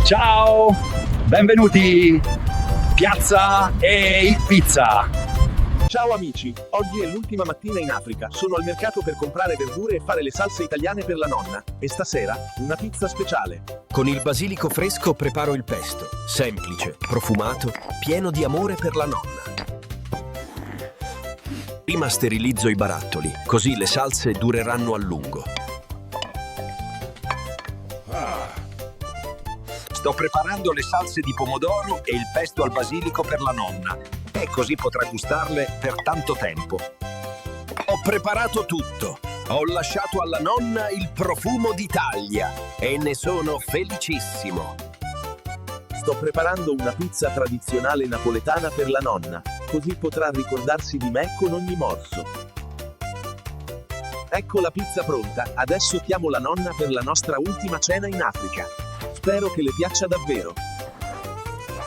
Ciao, benvenuti, Piazza e Pizza. Ciao amici, oggi è l'ultima mattina in Africa, sono al mercato per comprare verdure e fare le salse italiane per la nonna. E stasera, una pizza speciale. Con il basilico fresco preparo il pesto, semplice, profumato, pieno di amore per la nonna. Prima sterilizzo i barattoli, così le salse dureranno a lungo. Sto preparando le salse di pomodoro e il pesto al basilico per la nonna, e così potrà gustarle per tanto tempo. Ho preparato tutto. Ho lasciato alla nonna il profumo d'Italia e ne sono felicissimo. Sto preparando una pizza tradizionale napoletana per la nonna, così potrà ricordarsi di me con ogni morso. Ecco la pizza pronta, adesso chiamo la nonna per la nostra ultima cena in Africa. Spero che le piaccia davvero.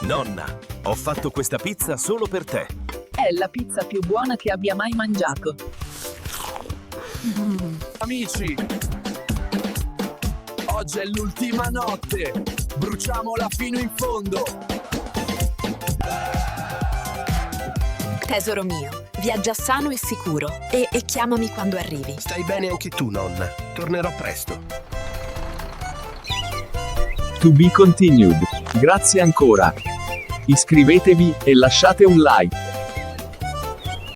Nonna, ho fatto questa pizza solo per te. È la pizza più buona che abbia mai mangiato. Amici, oggi è l'ultima notte, bruciamola fino in fondo. Tesoro mio, viaggia sano e sicuro e chiamami quando arrivi. Stai bene anche tu, nonna. Tornerò presto. To be continued. Grazie ancora. Iscrivetevi e lasciate un like.